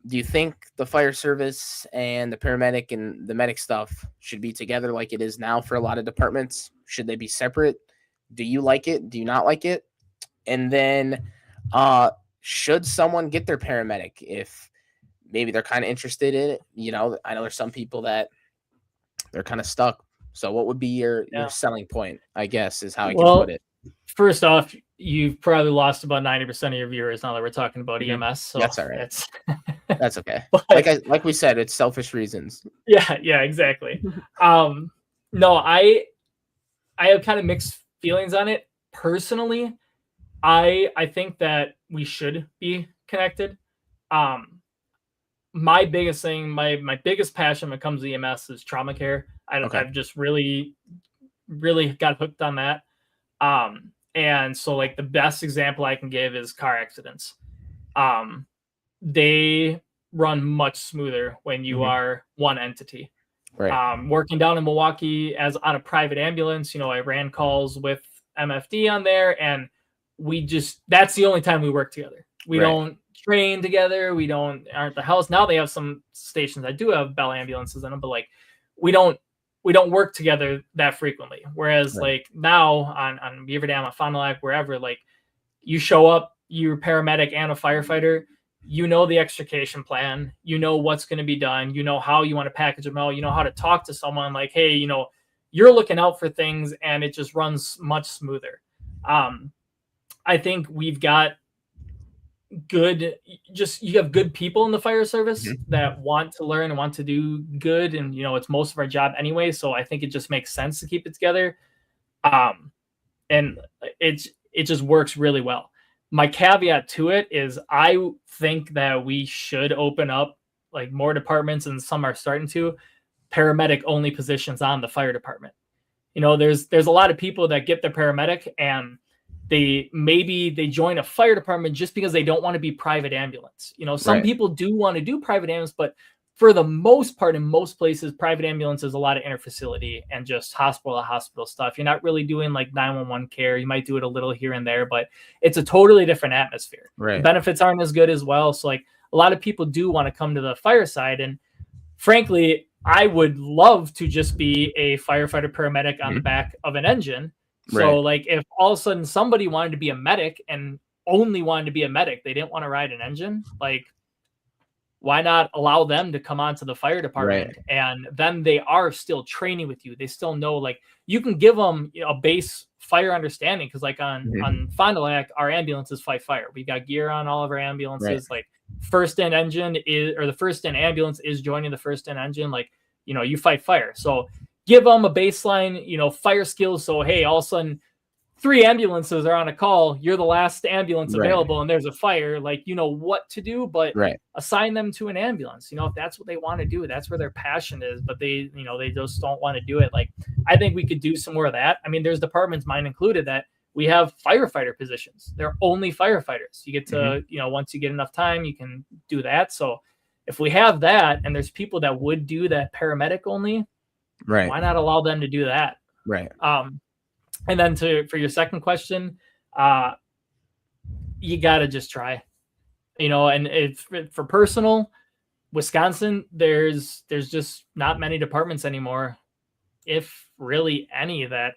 do you think the fire service and the paramedic and the medic stuff should be together like it is now for a lot of departments? Should they be separate? Do you like it? Do you not like it? And then should someone get their paramedic if maybe they're kind of interested in it? I know there's some people that they're kind of stuck. So what would be your selling point, I guess, is how I can put it. First off, you've probably lost about 90% of your viewers now that we're talking about EMS. So that's all right. That's okay. But, like we said, it's selfish reasons. Yeah, exactly. No, I have kind of mixed feelings on it. Personally, I think that we should be connected. My biggest thing, my biggest passion when it comes to EMS is trauma care. I've just really got hooked on that. And so like the best example I can give is car accidents. They run much smoother when you are one entity. Right. Working down in Milwaukee as on a private ambulance, I ran calls with MFD on there, and that's the only time we work together. We don't train together. We aren't the house. Now they have some stations that do have Bell ambulances in them, but like we don't work together that frequently. Whereas like now on Beaver Dam, on Fond du Lac, wherever, like you show up, you're a paramedic and a firefighter, the extrication plan, what's going to be done, how you want to package them out, how to talk to someone like, hey, you're looking out for things, and it just runs much smoother. I think we've got you have good people in the fire service that want to learn and want to do good. And, it's most of our job anyway. So I think it just makes sense to keep it together. And it just works really well. My caveat to it is I think that we should open up like more departments, and some are starting to, paramedic only positions on the fire department. There's a lot of people that get their paramedic and they join a fire department just because they don't want to be private ambulance. Some people do want to do private ambulance, but for the most part, in most places, private ambulance is a lot of interfacility and just hospital to hospital stuff. You're not really doing like 911 care. You might do it a little here and there, but it's a totally different atmosphere. Right. Benefits aren't as good as well. So like a lot of people do want to come to the fire side. And frankly, I would love to just be a firefighter paramedic on the back of an engine. So like if all of a sudden somebody wanted to be a medic and only wanted to be a medic, they didn't want to ride an engine, like why not allow them to come onto the fire department? And then they are still training with you. They still know, like you can give them a base fire understanding. Cause like on Fond du Lac, our ambulances fight fire. We got gear on all of our ambulances. Like first in the first in ambulance is joining the first in engine. Like, you fight fire. So give them a baseline, fire skills. So, hey, all of a sudden 3 ambulances are on a call. You're the last ambulance available and there's a fire. Like, what to do, but assign them to an ambulance. If that's what they want to do, that's where their passion is, but they just don't want to do it. Like, I think we could do some more of that. I mean, there's departments, mine included, that we have firefighter positions. They're only firefighters. You get to, once you get enough time, you can do that. So if we have that and there's people that would do that paramedic only, why not allow them to do that? And then for your second question, you got to just try, and if for personal Wisconsin, there's just not many departments anymore, if really any, that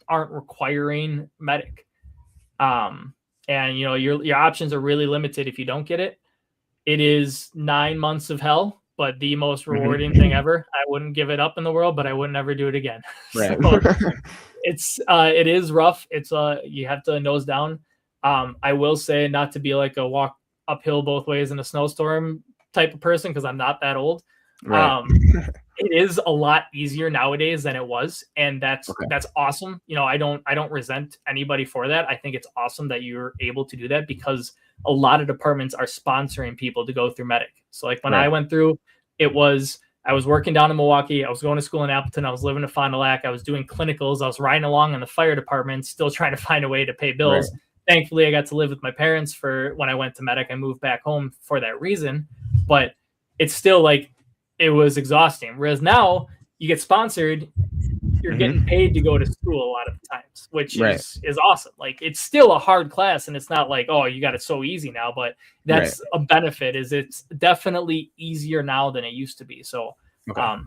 aren't requiring medic. And your options are really limited if you don't get it. It is 9 months of hell, but the most rewarding thing ever. I wouldn't give it up in the world, but I would never do it again. So it is rough. It's you have to nose down. I will say, not to be like a walk uphill both ways in a snowstorm type of person, because I'm not that old. Right. It is a lot easier nowadays than it was, and that's Okay. awesome. I don't resent anybody for that. I think it's awesome that you're able to do that, because a lot of departments are sponsoring people to go through medic. So like when I Right. went through, I was working down in Milwaukee, I was going to school in Appleton, I was living in Fond du Lac, I was doing clinicals, I was riding along in the fire department, still trying to find a way to pay Right. bills. Thankfully, I got to live with my parents for when I went to medic. I moved back home for that reason, but it's still like, it was exhausting. Whereas now you get sponsored, you're getting paid to go to school a lot of times, which Right. is awesome. Like, it's still a hard class, and it's not like, oh, you got it so easy now, but Right. that's a benefit, is it's definitely easier now than it used to be. So Okay.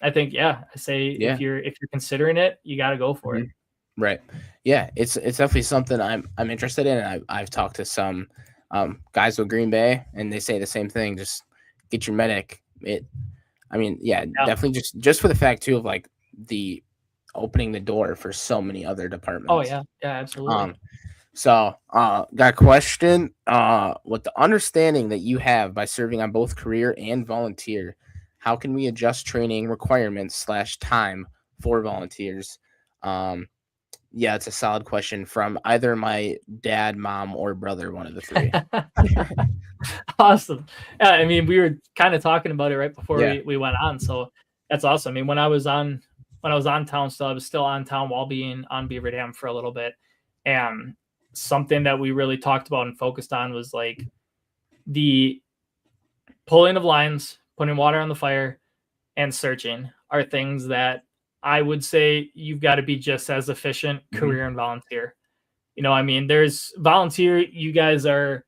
I think, I say Yeah. if you're considering it, you got to go for it. Right. Yeah, it's definitely something I'm interested in. And I've talked to some guys with Green Bay, and they say the same thing. Just get your medic. Yeah. Definitely just for the fact too of like the opening the door for so many other departments. Oh yeah, absolutely. Got a question. With the understanding that you have by serving on both career and volunteer, how can we adjust training requirements / time for volunteers? Yeah, it's a solid question from either my dad, mom, or brother, one of the three. Awesome. Yeah, I mean, we were kind of talking about it right before Yeah. we went on, so that's awesome. I mean, when I was on town still, I was still on town while being on Beaver Dam for a little bit, and something that we really talked about and focused on was like the pulling of lines, putting water on the fire, and searching are things that I would say you've got to be just as efficient career and volunteer. I mean, there's volunteer, you're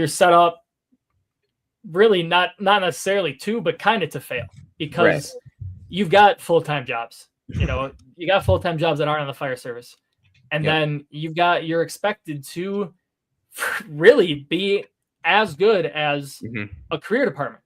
set up really not necessarily to, but kind of to fail, because you've got full-time jobs. You got full-time jobs that aren't on the fire service. And then you're expected to really be as good as a career department.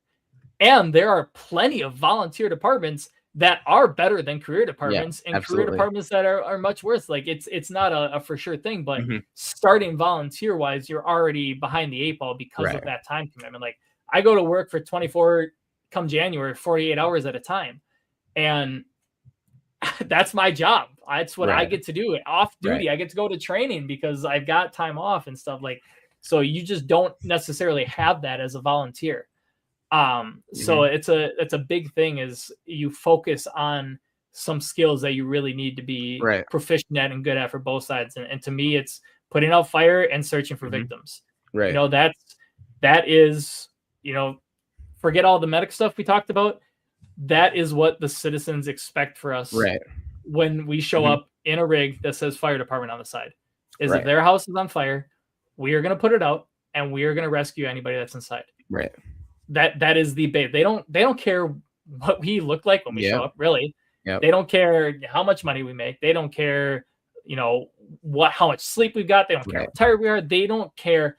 And there are plenty of volunteer departments that are better than career departments, and absolutely. career departments that are much worse. Like, it's not a for sure thing, but starting volunteer wise, you're already behind the 8 ball because of that time commitment. Like, I go to work for 24 come January, 48 hours at a time. And that's my job. That's what I get to do. Off duty, I get to go to training because I've got time off and stuff. Like, so you just don't necessarily have that as a volunteer. So it's a big thing, is you focus on some skills that you really need to be proficient at and good at for both sides. And to me, it's putting out fire and searching for victims. Right. That is, forget all the medic stuff we talked about. That is what the citizens expect for us when we show up in a rig that says fire department on the side. Is if their house is on fire, we are going to put it out and we are going to rescue anybody that's inside. Right. That is the bait. They don't care what we look like when we show up, really. They don't care how much money we make. They don't care, how much sleep we've got. They don't care how tired we are. They don't care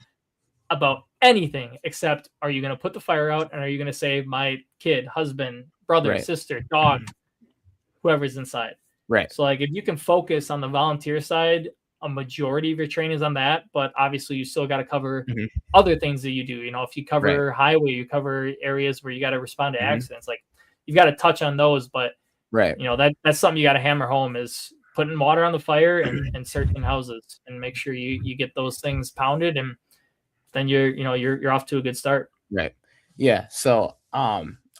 about anything except, are you going to put the fire out, and are you going to save my kid, husband, brother, sister, dog, whoever's inside. So like, if you can focus on the volunteer side, a majority of your training is on that, but obviously you still got to cover other things that you do. If you cover highway, you cover areas where you got to respond to accidents. Like, you've got to touch on those, but that's something you got to hammer home, is putting water on the fire and searching houses, and make sure you get those things pounded, and then you're off to a good start. Right. Yeah. So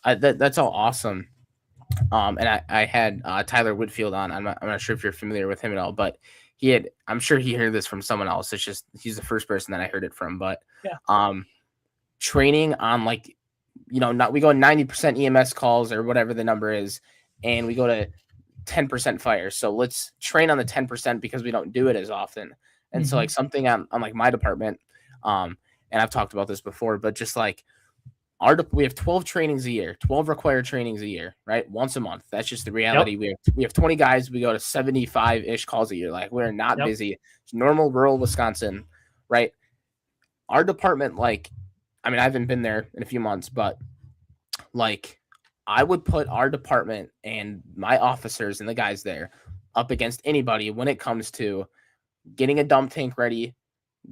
that's all awesome. And I had Tyler Whitfield on. I'm not sure if you're familiar with him at all, but I'm sure he heard this from someone else. It's just, he's the first person that I heard it from. But training on, like, we go 90% EMS calls or whatever the number is, and we go to 10% fire. So let's train on the 10% because we don't do it as often. And so like something on like my department, and I've talked about this before, but just like we have 12 trainings a year, 12 required trainings a year, right? Once a month. That's just the reality. We have 20 guys. We go to 75-ish calls a year. Like, we're not busy. It's normal rural Wisconsin, right? Our department, like, I mean, I haven't been there in a few months, but like, I would put our department and my officers and the guys there up against anybody when it comes to getting a dump tank ready,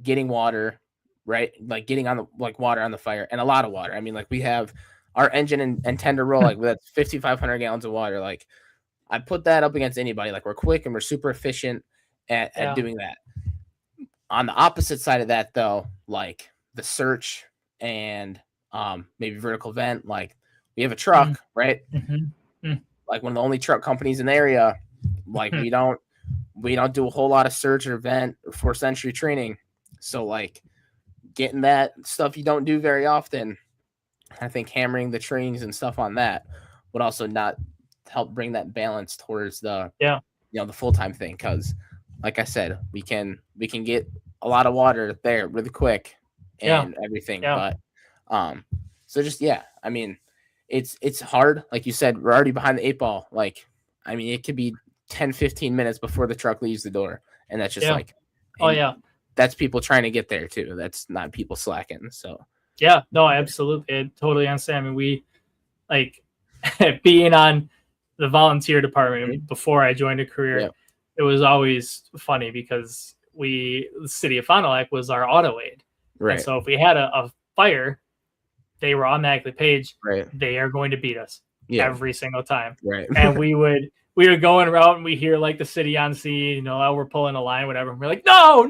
getting water, right? Like, getting on the water on the fire, and a lot of water. I mean, like, we have our engine and tender roll, like that's 5,500 gallons of water. Like I put that up against anybody. Like we're quick and we're super efficient at doing that. On the opposite side of that, though, like the search and maybe vertical vent, like we have a truck, right? Like one of the only truck companies in the area. Like we don't do a whole lot of search or vent or forced entry training. So like getting that stuff you don't do very often, I think hammering the trainings and stuff on that would also not help bring that balance towards the the full-time thing. Because like I said, we can get a lot of water there really quick and everything. But so just I mean, it's hard. Like you said, we're already behind the 8 ball. Like, I mean, it could be 10-15 minutes before the truck leaves the door. And that's just like, that's people trying to get there too. That's not people slacking. So no, absolutely. I totally understand. I mean, we like being on the volunteer department before I joined a career. It was always funny because the city of Fond du Lac was our auto aid. Right. And so if we had a fire, they were automatically paged. Right. They are going to beat us every single time. Right. And we would go en route and we hear like the city on scene, we're pulling a line, whatever. And we're like, no,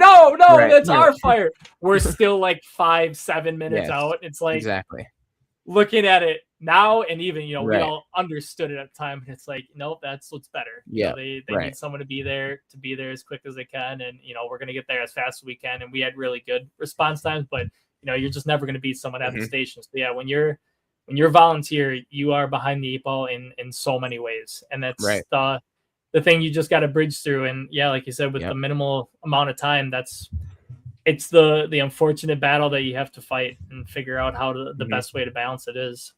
that's our fire. We're still like 5-7 minutes out. It's like exactly looking at it now, and even we all understood it at the time, and it's like, nope, that's what's better. They need someone to be there as quick as they can, and we're gonna get there as fast as we can. And we had really good response times, but you're just never gonna beat someone at the station. So when you're volunteer, you are behind the 8 ball in so many ways, and that's the thing you just got to bridge through. And like you said, with the minimal amount of time, it's the unfortunate battle that you have to fight and figure out how the best way to balance it is.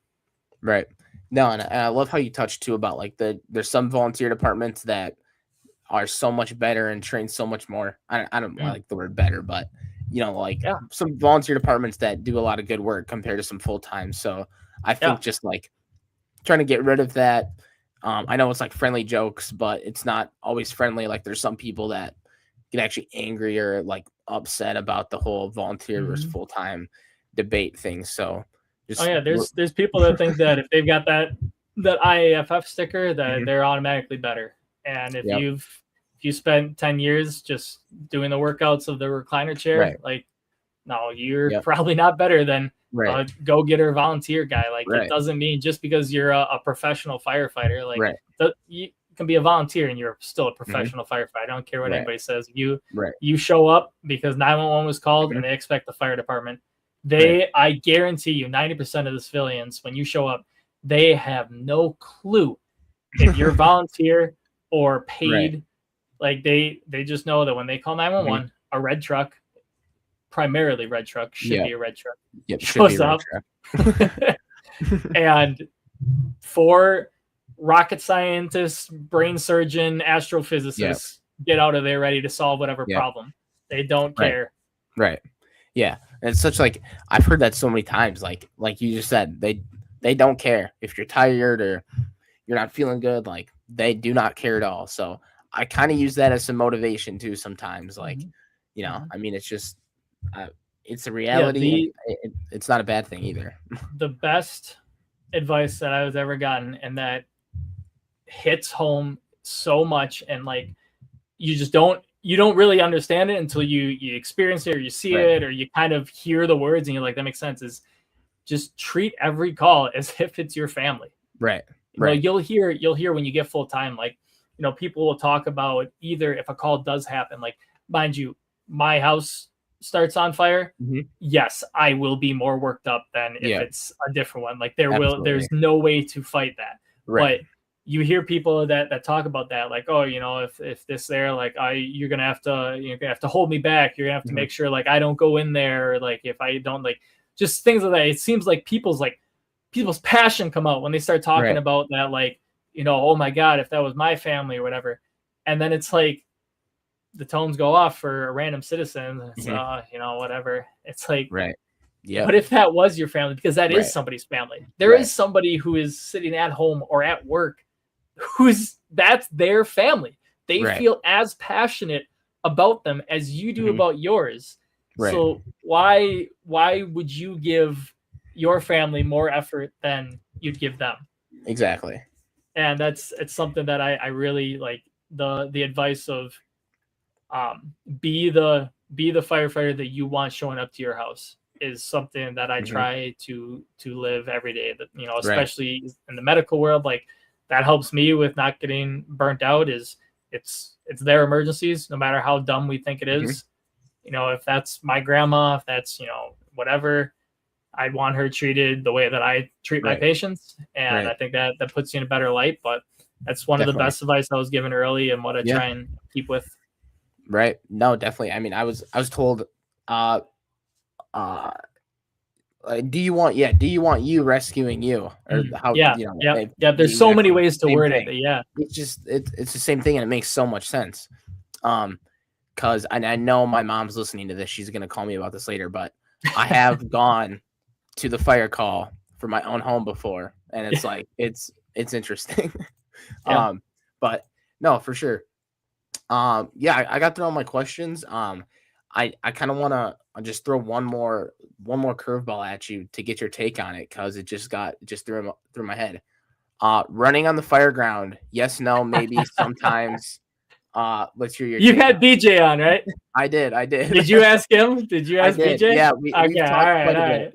Right. No, and I love how you touched too about like there's some volunteer departments that are so much better and train so much more. I don't like the word better, but some volunteer departments that do a lot of good work compared to some full time. So I think just like trying to get rid of that. I know it's like friendly jokes, but it's not always friendly. Like there's some people that get actually angry or like upset about the whole volunteer versus full time debate thing. So there's people that think that if they've got that IAFF sticker that they're automatically better. And if you spent 10 years just doing the workouts of the recliner chair, like no, you're probably not better than go-getter volunteer guy. Like it doesn't mean just because you're a professional firefighter, like you can be a volunteer and you're still a professional firefighter. I don't care what anybody says. You show up because 911 was called and they expect the fire department. I guarantee you 90% of the civilians, when you show up, they have no clue if you're volunteer or paid. Like they just know that when they call 911, a red truck, primarily red truck, should be a red truck, shows up. And for rocket scientists, brain surgeon, astrophysicists, get out of there ready to solve whatever problem. They don't care. Right. Yeah. And it's such like, I've heard that so many times, like you just said, they don't care if you're tired or you're not feeling good. Like they do not care at all. So I kind of use that as some motivation too sometimes. Like, I mean, it's just, it's a reality. It's not a bad thing either. The best advice that I was ever gotten, and that hits home so much, and like, you don't really understand it until you experience it or you see it or you kind of hear the words and you're like, that makes sense, is just treat every call as if it's your family. Right. You'll hear when you get full time, like, people will talk about either if a call does happen, like, mind you, my house starts on fire. Yes, I will be more worked up than if it's a different one. Like there's no way to fight that. But you hear people that talk about that, like, oh, if this there, like you're gonna have to hold me back. You're gonna have to make sure like I don't go in there, or like if I don't, like just things like that. It seems like people's passion come out when they start talking about that, like, oh my God, if that was my family or whatever. And then it's like the tones go off for a random citizen. It's whatever. It's like, but if that was your family, because that is somebody's family, there is somebody who is sitting at home or at work that's their family. They feel as passionate about them as you do about yours. So why would you give your family more effort than you'd give them. Exactly. And it's something that I really like, the advice of be the firefighter that you want showing up to your house is something that I try to live every day. That, you know, especially in the medical world, like that helps me with not getting burnt out. Is it's their emergencies, no matter how dumb we think it is. You know, if that's my grandma, if that's, you know, whatever, I'd want her treated the way that I treat my patients. And I think that puts you in a better light. But that's one of the best advice I was given early, and what I try and keep with. Right. No, definitely. I mean, I was told, do you want you rescuing you, or how, you know, There's so many ways to word it. Yeah. It's just, it's the same thing, and it makes so much sense. Cause I know my mom's listening to this. She's going to call me about this later, but I have gone to the fire call for my own home before. And it's like, it's interesting. But no, for sure. I got through all my questions. I kind of want to just throw one more curveball at you to get your take on it, because it just through my head. Running on the fire ground, yes, no, maybe, sometimes. Let's hear your. You've had BJ on, right? I did. Did you ask him? Did you ask BJ? Yeah. We've talked all right.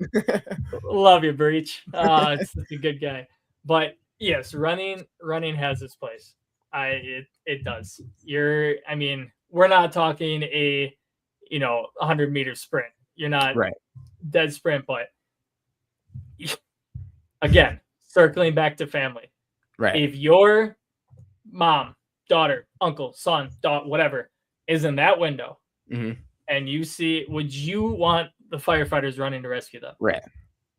Love you, Breach. It's such a good guy. But yes, running has its place. It does. I mean, we're not talking a 100-meter sprint. You're not dead sprint, but again, circling back to family. Right. If your mom, daughter, uncle, son, daughter, whatever, is in that window, and you see, would you want the firefighters running to rescue them? Right.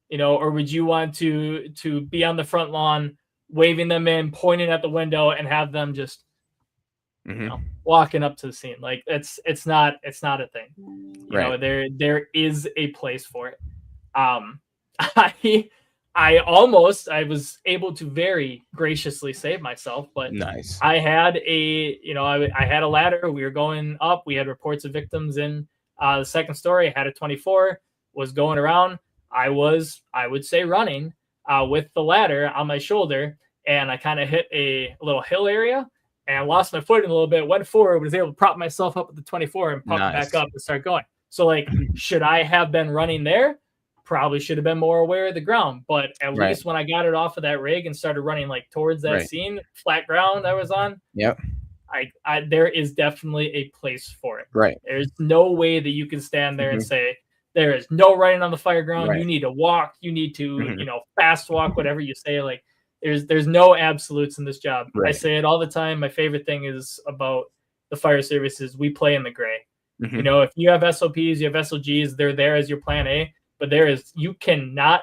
You know, or would you want to be on the front lawn, waving them in, pointing at the window, and have them just walking up to the scene? Like, it's not a thing. You know, there is a place for it. I was able to very graciously save myself, but nice. I had I had a ladder. We were going up. We had reports of victims in the second story. I had a 24, was going around. I would say running with the ladder on my shoulder, and I kind of hit a little hill area and I lost my footing a little bit, went forward, was able to prop myself up with the 24 and pump back up and start going. So, like, should I have been running there? Probably should have been more aware of the ground, but at least when I got it off of that rig and started running like towards that scene, flat ground I was on. Yep. There is definitely a place for it. Right. There's no way that you can stand there and say, there is no running on the fire ground. Right. You need to walk. You need to, fast walk, whatever you say. Like, there's no absolutes in this job. Right. I say it all the time. My favorite thing is about the fire services. We play in the gray. You know, if you have SOPs, you have SOGs, they're there as your plan A, but you cannot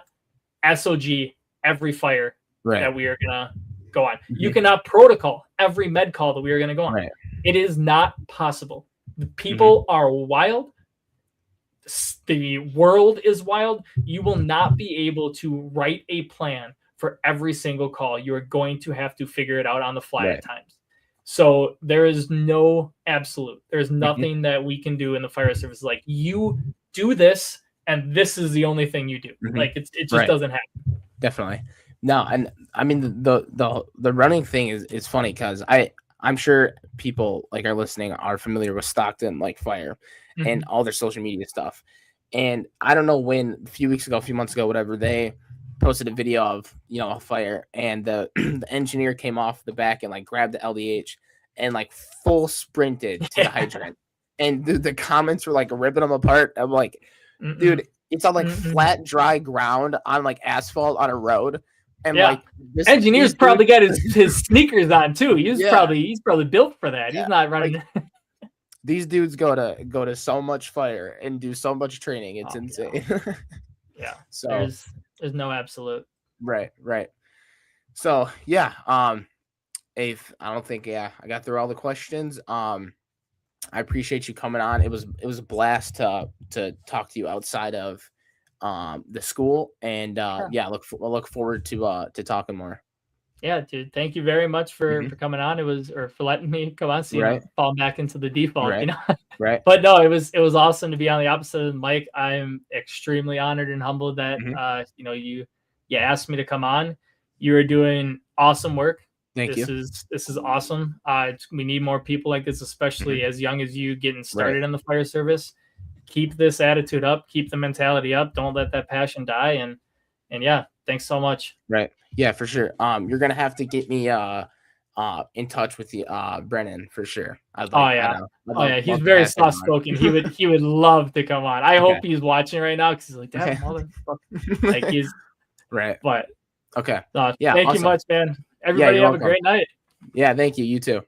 SOG every fire that we are going to go on. You cannot protocol every med call that we are going to go on. Right. It is not possible. The people are wild. The world is wild. You will not be able to write a plan for every single call. You are going to have to figure it out on the fly at times. So there is no absolute. There's nothing that we can do in the fire service. Like, you do this, and this is the only thing you do. Like, it just doesn't happen. Definitely. No, and I mean the running thing is funny, because I'm sure people like are listening are familiar with Stockton like fire and all their social media stuff. And I don't know when, a few months ago, whatever, they posted a video of, a fire, and the engineer came off the back and like grabbed the LDH and like full sprinted to the hydrant. And the comments were like ripping them apart. I'm like, dude, it's on like flat, dry ground on like asphalt on a road. And like, this engineer's probably got his sneakers on too. He's probably built for that. He's not running. Like, these dudes go to so much fire and do so much training. It's insane. Yeah. So there's no absolute. Right. So I don't think I got through all the questions. I appreciate you coming on. It was a blast to talk to you outside of the school, and I look forward to talking more. Yeah, dude. Thank you very much for Mhm. coming on. Or for letting me come on. So Right. fall back into the default. Right. Right. But no, it was awesome to be on the opposite of Mike. I'm extremely honored and humbled that Mhm. you asked me to come on. You are doing awesome work. Thank This you. is awesome. We need more people like this, especially Mhm. as young as you getting Right. started in the fire service. Keep this attitude up. Keep the mentality up. Don't let that passion die. And yeah, thanks so much. Right. Yeah, for sure. You're gonna have to get me in touch with the Brennan for sure. Oh yeah. I'd Oh yeah, he's love to very have him soft spoken. He would love to come on. I Okay. hope he's watching right now because he's like that Okay. motherfucker. Like he's Right. but Okay. no, Yeah, thank you awesome. much, man. Yeah, Everybody you're have a welcome. great night. Yeah, thank you. You too.